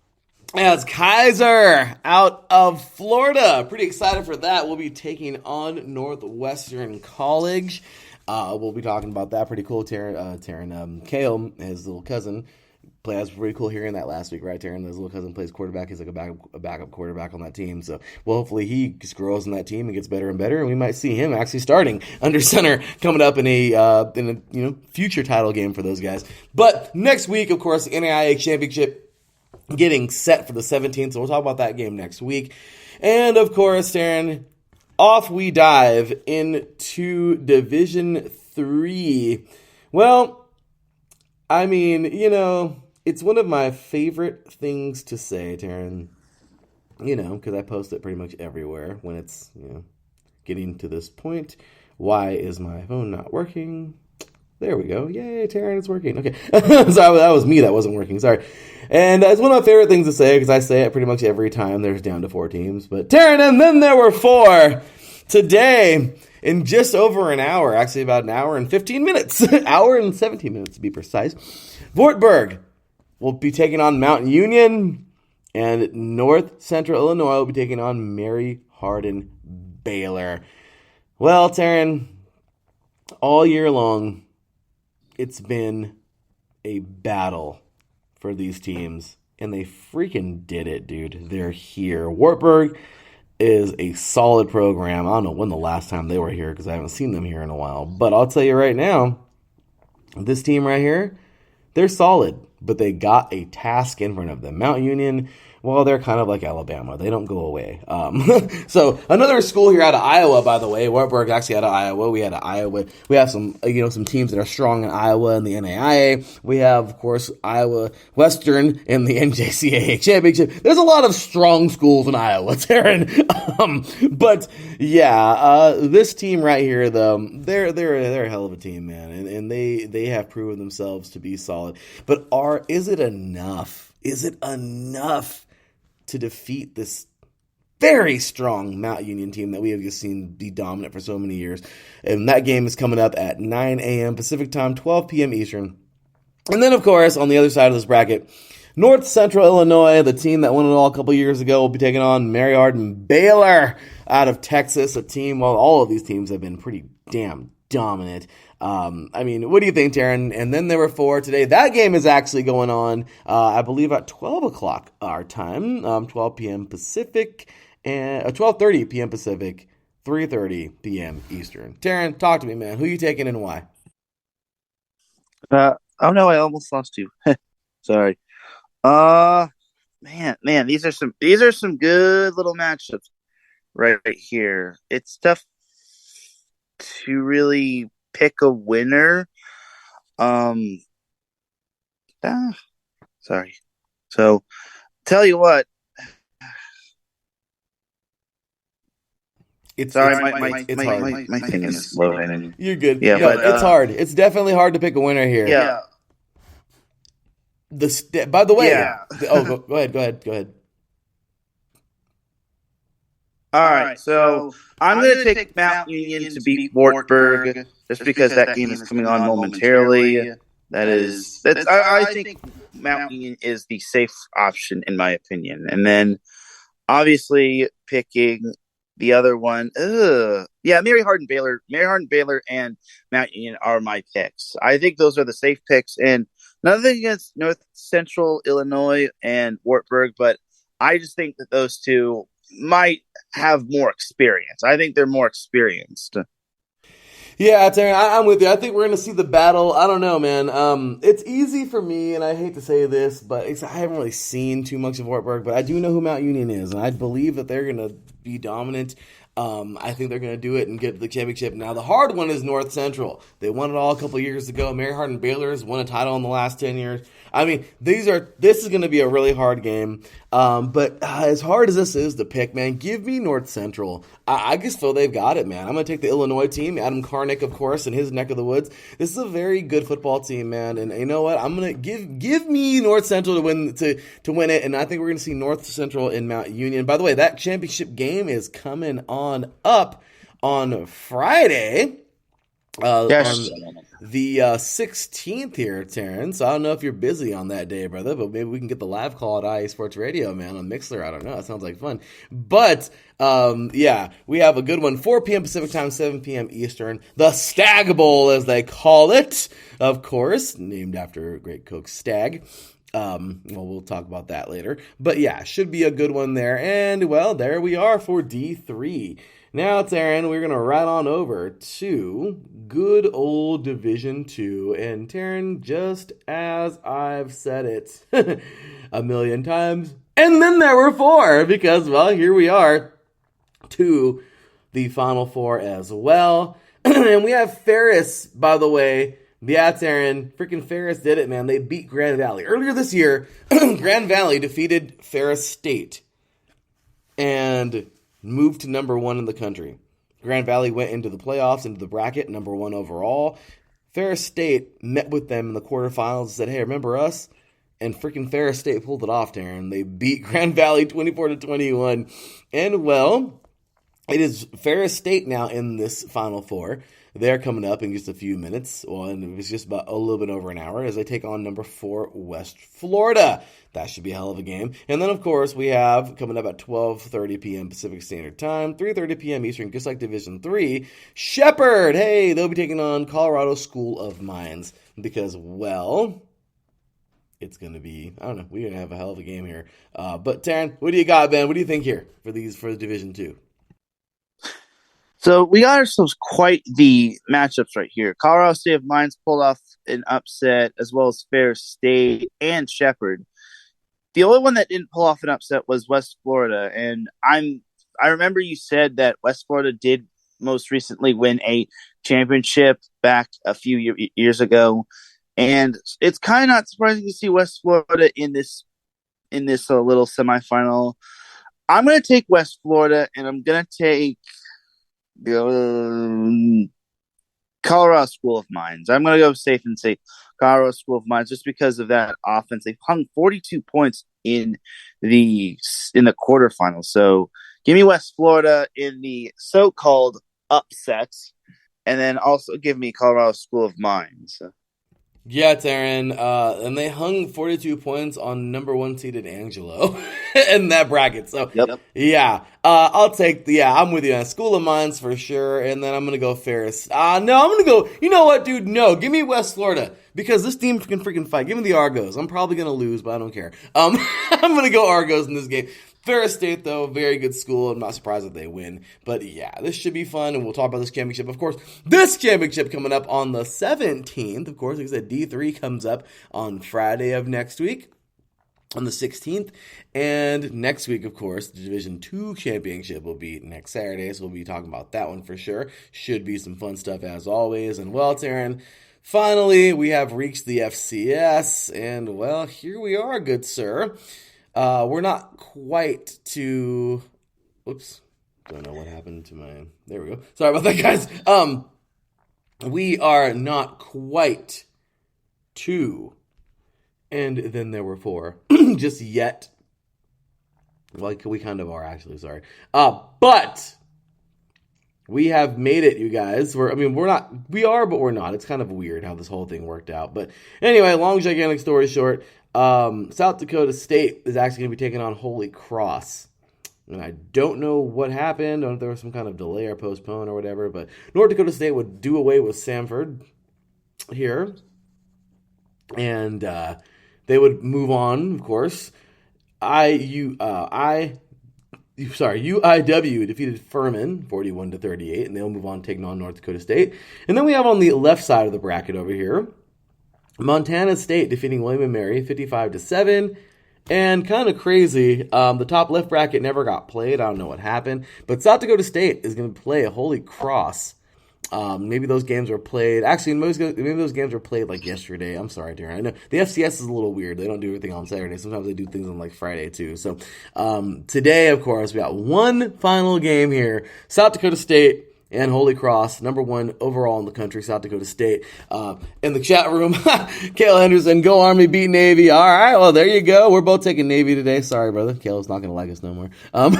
as Kaiser out of Florida. Pretty excited for that. We'll be taking on Northwestern College. We'll be talking about that. Pretty cool. Taryn Kale, his little cousin, plays pretty cool hearing that last week, right, Taryn? His little cousin plays quarterback. He's like a backup quarterback on that team. So, well, hopefully he just grows in that team and gets better and better, and we might see him actually starting under center coming up in a future title game for those guys. But next week, of course, the NAIA Championship getting set for the 17th, so we'll talk about that game next week. And, of course, Taryn, off we dive into Division III. Well, I mean, it's one of my favorite things to say, Taryn, because I post it pretty much everywhere when it's, getting to this point. Why is my phone not working? There we go. Yay, Taryn, it's working. Okay. Sorry, that was me that wasn't working. Sorry. And it's one of my favorite things to say because I say it pretty much every time there's down to 4 teams. But Taryn, and then there were 4 today in just over an hour. Actually, about an hour and 15 minutes. Hour and 17 minutes to be precise. Wartburg will be taking on Mount Union, and North Central Illinois will be taking on Mary Hardin Baylor. Well, Taryn, all year long, it's been a battle for these teams, and they freaking did it, dude. They're here. Wartburg is a solid program. I don't know when the last time they were here because I haven't seen them here in a while, but I'll tell you right now, this team right here, they're solid, but they got a task in front of them. Mount Union, well, they're kind of like Alabama. They don't go away. So another school here out of Iowa, by the way, Wartburg actually out of Iowa. We have some, some teams that are strong in Iowa in the NAIA. We have, of course, Iowa Western in the NJCAA Championship. There's a lot of strong schools in Iowa, Taryn. But yeah, this team right here, though, they're a hell of a team, man, and they have proven themselves to be solid. But are far. Is it enough? Is it enough to defeat this very strong Mount Union team that we have just seen be dominant for so many years? And that game is coming up at 9 a.m. Pacific time, 12 p.m. Eastern. And then, of course, on the other side of this bracket, North Central Illinois, the team that won it all a couple years ago, will be taking on Mary Hardin Baylor out of Texas, a team, well, all of these teams have been pretty damn dominant. I mean, what do you think, Taryn? And then there were 4 today. That game is actually going on, I believe, at 12 o'clock our time, 12 p.m. Pacific, and 12:30 p.m. Pacific, 3:30 p.m. Eastern. Taryn, talk to me, man. Who are you taking and why? Oh no, I almost lost you. Sorry. Man, these are some good little matchups right here. It's tough to really pick a winner. Sorry. So, tell you what. It's Sorry, it's hard. my thing is loading. You're good. Yeah, No, but, it's hard. It's definitely hard to pick a winner here. Yeah. By the way, Yeah. Go ahead. All right, so I'm going to take Mount Union to beat Wartburg just because that game is coming on momentarily. I think Mount Union is the safe option in my opinion. And then obviously picking the other one, Mary Hardin Baylor and Mount Union are my picks. I think those are the safe picks, and nothing against North Central Illinois and Wartburg, but I just think that those two might have more experience. I think they're more experienced. Yeah, Taryn, I'm with you. I think we're going to see the battle. I don't know, man. It's easy for me, and I hate to say this, but I haven't really seen too much of Wartburg, but I do know who Mount Union is, and I believe that they're going to be dominant. I think they're going to do it and get the championship. Now, the hard one is North Central. They won it all a couple years ago. Mary Hardin Baylor has won a title in the last 10 years. I mean, this is going to be a really hard game. But as hard as this is to pick, man, give me North Central. I just feel they've got it, man. I'm going to take the Illinois team. Adam Karnick, of course, in his neck of the woods. This is a very good football team, man. And you know what? I'm going to give me North Central to win it. And I think we're going to see North Central in Mount Union. By the way, that championship game is coming on up on Friday. Yes. On the 16th here, Terrence. I don't know if you're busy on that day, brother, but maybe we can get the live call at IE Sports Radio, man, on Mixler. I don't know. It sounds like fun. But, we have a good one. 4 p.m. Pacific time, 7 p.m. Eastern. The Stag Bowl, as they call it, of course, named after great cook Stag. We'll talk about that later. But, yeah, should be a good one there. And, well, there we are for D3. Now, Taryn, we're going to right on over to good old Division 2. And, Taryn, just as I've said it a million times, and then there were 4, because, well, here we are to the Final 4 as well. And we have Ferris, by the way. Yeah, Taryn, freaking Ferris did it, man. They beat Grand Valley. Earlier this year, Grand Valley defeated Ferris State. And moved to number 1 in the country. Grand Valley went into the playoffs, into the bracket, number 1 overall. Ferris State met with them in the quarterfinals and said, hey, remember us? And freaking Ferris State pulled it off, Darren. They beat Grand Valley 24-21. And, well, it is Ferris State now in this Final 4. They're coming up in just a few minutes. Well, and it's just about a little bit over an hour as they take on number 4 West Florida. That should be a hell of a game. And then, of course, we have coming up at 12:30 p.m. Pacific Standard Time, 3:30 p.m. Eastern, just like Division 3. Shepherd, hey, they'll be taking on Colorado School of Mines because, well, it's going to be, I don't know, we're going to have a hell of a game here. But, Taryn, what do you got, Ben? What do you think here for Division 2? So we got ourselves quite the matchups right here. Colorado State of Mines pulled off an upset, as well as Ferris State and Shepherd. The only one that didn't pull off an upset was West Florida, and I remember you said that West Florida did most recently win a championship back a few years ago, and it's kind of not surprising to see West Florida in this little semifinal. I'm going to take West Florida, and I'm going to take Colorado School of Mines. I'm going to go safe and say Colorado School of Mines just because of that offense. They've hung 42 points in the quarterfinals. So give me West Florida in the so-called upsets, and then also give me Colorado School of Mines. Yeah, Taryn, and they hung 42 points on number 1 seeded Angelo in that bracket. So, Yep. yeah, I'm with you on School of Mines for sure, and then I'm going to go Ferris. No, I'm going to go, you know what, dude, no, give me West Florida, because this team can freaking fight. Give me the Argos. I'm probably going to lose, but I don't care. I'm going to go Argos in this game. Ferris State, though, very good school. I'm not surprised that they win. But yeah, this should be fun, and we'll talk about this championship. Of course, this championship coming up on the 17th. Of course, like I said, D3 comes up on Friday of next week, on the 16th. And next week, of course, the Division II championship will be next Saturday, so we'll be talking about that one for sure. Should be some fun stuff as always. And well, Taryn, finally, we have reached the FCS, and well, here we are, good sir. We're not quite to... Whoops. Don't know what happened to my... There we go. Sorry about that, guys. We are not quite to... And then there were 4. Just yet. Like, we kind of are, actually. Sorry. But... we have made it, you guys. We're not... We are, but we're not. It's kind of weird how this whole thing worked out. But anyway, long, gigantic story short... South Dakota State is actually going to be taking on Holy Cross. And I don't know what happened. I don't know if there was some kind of delay or postpone or whatever. But North Dakota State would do away with Samford here. And they would move on, of course. UIW defeated Furman 41-38. And they'll move on, taking on North Dakota State. And then we have on the left side of the bracket over here, Montana State defeating William & Mary 55-7. And kind of crazy, the top left bracket never got played. I don't know what happened. But South Dakota State is going to play a Holy Cross. Maybe those games were played. Actually, maybe those games were played like yesterday. I'm sorry, Darren. I know the FCS is a little weird. They don't do everything on Saturday. Sometimes they do things on like Friday too. So today, of course, we got one final game here. South Dakota State and Holy Cross, number 1 overall in the country, South Dakota State. In the chat room, Kale Henderson, go Army, beat Navy. All right, well, there you go. We're both taking Navy today. Sorry, brother. Kale's not going to like us no more. And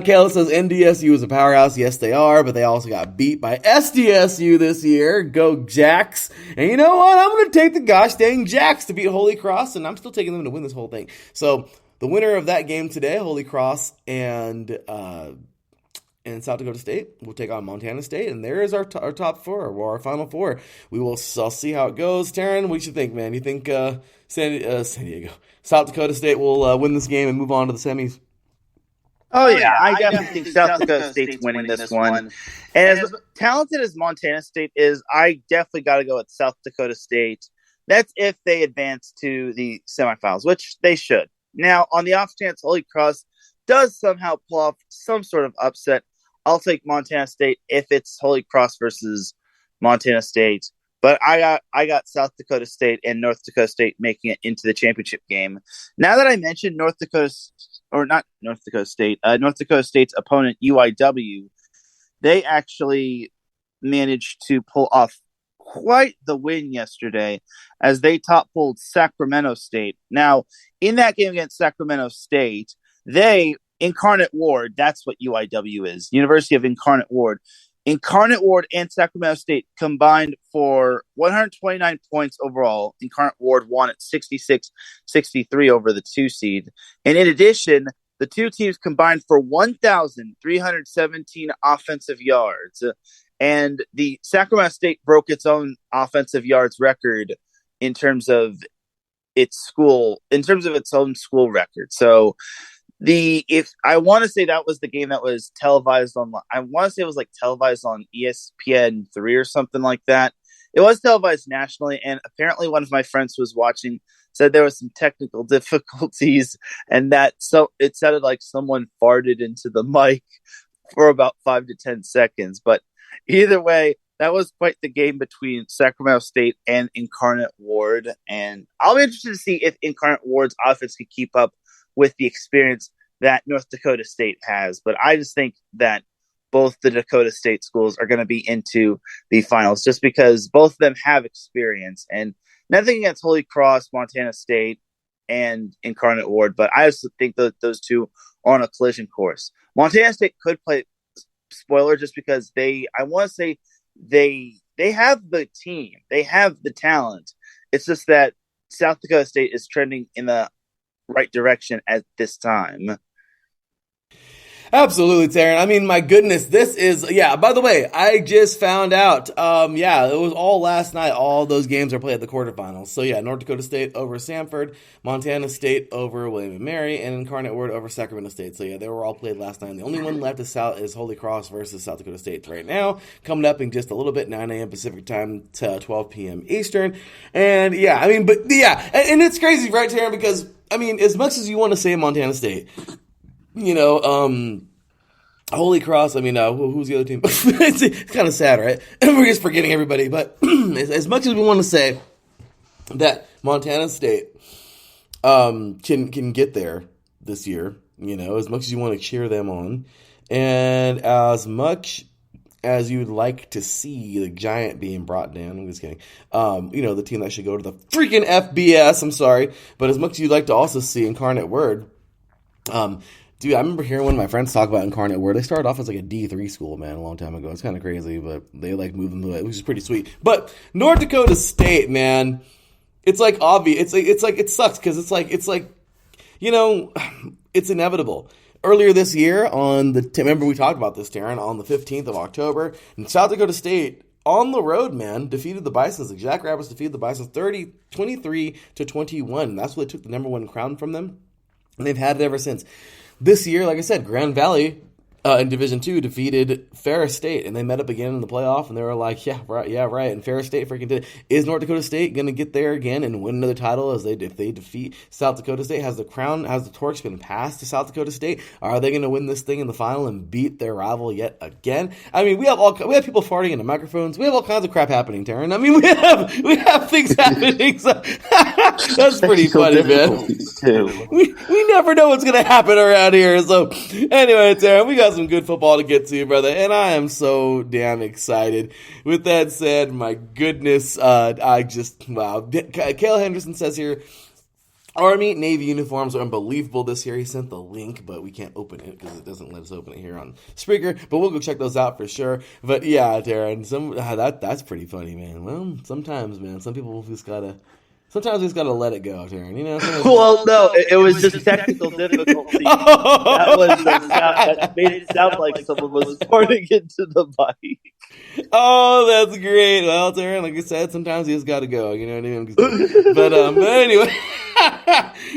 Kale says NDSU is a powerhouse. Yes, they are, but they also got beat by SDSU this year. Go Jacks. And you know what? I'm going to take the gosh dang Jacks to beat Holy Cross, and I'm still taking them to win this whole thing. So the winner of that game today, Holy Cross and South Dakota State will take on Montana State, and there is our top 4, or our final 4. I'll see how it goes. Taryn, what do you think, man? You think San Diego, South Dakota State will win this game and move on to the semis? Oh, yeah. I definitely think South Dakota State's winning this one. And as talented as Montana State is, I definitely got to go with South Dakota State. That's if they advance to the semifinals, which they should. Now, on the off chance Holy Cross does somehow pull off some sort of upset, I'll take Montana State if it's Holy Cross versus Montana State. But I got South Dakota State and North Dakota State making it into the championship game. Now that I mentioned North Dakota State's opponent, UIW, they actually managed to pull off quite the win yesterday as they top-pulled Sacramento State. Now, in that game against Sacramento State, Incarnate Ward, that's what UIW is, University of Incarnate Ward. Incarnate Ward and Sacramento State combined for 129 points overall. Incarnate Ward won at 66-63 over the 2 seed. And in addition, the two teams combined for 1,317 offensive yards. And the Sacramento State broke its own offensive yards record in terms of its own school record. So I want to say that was the game that was televised on. I want to say it was like televised on ESPN3 or something like that. It was televised nationally, and apparently one of my friends who was watching said there was some technical difficulties, and that it sounded like someone farted into the mic for about 5 to 10 seconds. But either way, that was quite the game between Sacramento State and Incarnate Ward, and I'll be interested to see if Incarnate Ward's offense can keep up with the experience that North Dakota State has. But I just think that both the Dakota State schools are going to be into the finals, just because both of them have experience. And nothing against Holy Cross, Montana State, and Incarnate Word, but I also think that those two are on a collision course. Montana State could play spoiler just because they have the team, they have the talent. It's just that South Dakota State is trending in the right direction at this time. Absolutely, Taryn. I mean, my goodness, this is, by the way, I just found out, it was all last night. All those games are played at the quarterfinals. So, North Dakota State over Samford, Montana State over William & Mary, and Incarnate Word over Sacramento State. So, they were all played last night. And the only one left is Holy Cross versus South Dakota State right now, coming up in just a little bit, 9 a.m. Pacific time to 12 p.m. Eastern. And, and it's crazy, right, Taryn? Because, I mean, as much as you want to say Montana State, Holy Cross, who's the other team? It's kind of sad, right? We're just forgetting everybody. But as much as we want to say that Montana State can get there this year, as much as you want to cheer them on, and as much as you'd like to see the Giant being brought down, I'm just kidding, the team that should go to the freaking FBS, I'm sorry, but as much as you'd like to also see Incarnate Word, dude, I remember hearing one of my friends talk about Incarnate Word. They started off as like a D3 school, man, a long time ago. It's kind of crazy, but they moved them to it, which is pretty sweet. But North Dakota State, man, it's like obvious. It's like it sucks because it's like it's inevitable. Earlier this year, remember we talked about this, Taryn, on the 15th of October, and South Dakota State on the road, man, defeated the Bisons. The Jackrabbits defeated the Bisons 23-21. That's what they took the number one crown from them, and they've had it ever since. This year, like I said, Grand Valley in Division II defeated Ferris State, and they met up again in the playoff, and they were like, yeah, right. And Ferris State freaking did it. Is North Dakota State going to get there again and win another title if they defeat South Dakota State? Has the torch been passed to South Dakota State? Are they going to win this thing in the final and beat their rival yet again? I mean, we have people farting into microphones. We have all kinds of crap happening, Taryn. I mean, we have things happening. So that's pretty funny, man. Too. We never know what's going to happen around here. So anyway, Taryn, we got some good football to get to, brother, and I am so damn excited. With that said, my goodness, wow. Kale Henderson says here, Army Navy uniforms are unbelievable this year. He sent the link, but we can't open it because it doesn't let us open it here on Spreaker, but we'll go check those out for sure. But yeah, Taryn, that's pretty funny, man. Well, sometimes, man, some people just gotta let it go, Taryn. Well, no, it was just technical difficulty. That made it sound like someone was farting into the mic. Oh, that's great. Well, Taryn, like I said, sometimes you just gotta go. You know what I mean? But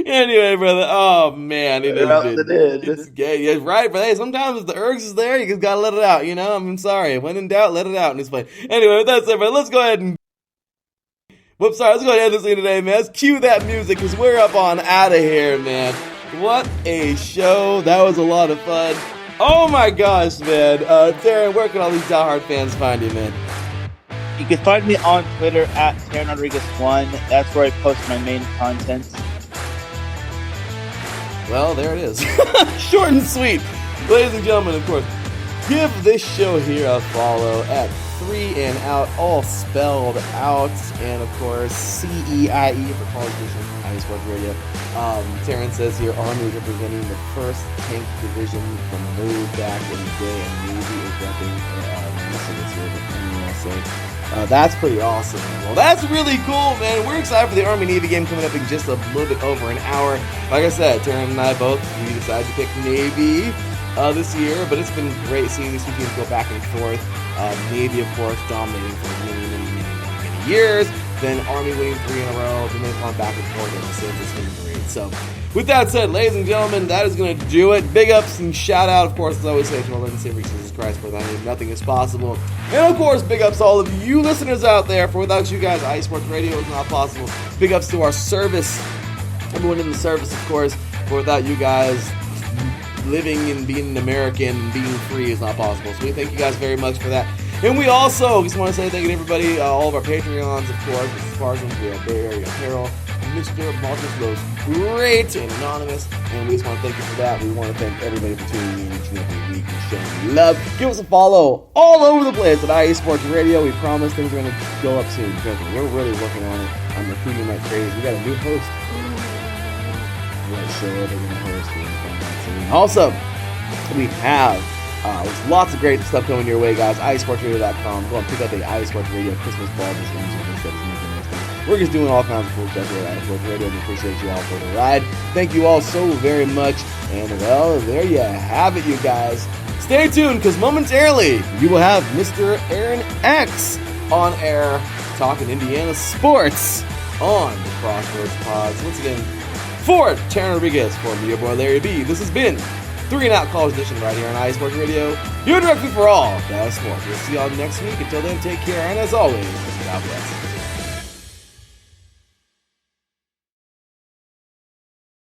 anyway, brother. Oh man, it's gay. Yeah, right. But hey, sometimes if the urge is there, you just gotta let it out. I'm sorry. When in doubt, let it out. And it's like, anyway, that's it, brother. Let's go ahead and. Let's go ahead and end this thing today, man. Let's cue that music because we're up on out of here, man. What a show. That was a lot of fun. Oh my gosh, man. Taryn, where can all these diehard fans find you, man? You can find me on Twitter at Taryn Rodriguez1. That's where I post my main content. Well, there it is. Short and sweet. Ladies and gentlemen, of course, give this show here a follow at 3 and Out, all spelled out, and of course CEIE for College Edition High Sports Radio. Taryn says here, Army is representing the first tank division from way back in the day, and Navy is repping this year with NUSA. That's pretty awesome, man. Well, that's really cool, man. We're excited for the Army-Navy game coming up in just a little bit over an hour. Like I said, Taryn and I both, we decided to pick Navy this year, but it's been great seeing these two teams go back and forth. Navy, of course, dominating for many years. Then Army winning 3 in a row. Then they've gone back and forth ever since. It's been great. So, with that said, ladies and gentlemen, that is going to do it. Big ups and shout out, of course, as I always say, to our Lord and Savior Jesus Christ, for without him nothing is possible. And of course, big ups to all of you listeners out there, for without you guys, iSports Sports Radio is not possible. Big ups to our service, everyone in the service, of course, for without you guys, living and being an American and being free is not possible. So we thank you guys very much for that. And we also just want to say thank you to everybody, all of our Patreons, of course, Mrs. Parsons, we have Bay Area Apparel, Mr. Marcus Rose, great and anonymous, and we just want to thank you for that. We want to thank everybody for tuning in each and every week and showing love. Give us a follow all over the place at IE Sports Radio. We promise things are going to go up soon. We're really working on it. I'm recruiting like crazy. We got a new host. Show they're going to host. Also, we have there's lots of great stuff coming your way, guys. IESportsRadio.com. Go and pick up the IE Sports Radio Christmas ball. We're just doing all kinds of cool stuff here at IE Sports Radio. We appreciate you all for the ride. Thank you all so very much. And well, there you have it, you guys. Stay tuned, because momentarily you will have Mr. Aaron X on air talking Indiana sports on the Crossroads Pods. Once again, for Taryn Rodriguez, for me, your boy Larry B, this has been 3 and Out College Edition right here on IE Sports Radio. You're directly for all Dallas sports. We'll see y'all next week. Until then, take care, and as always, God bless.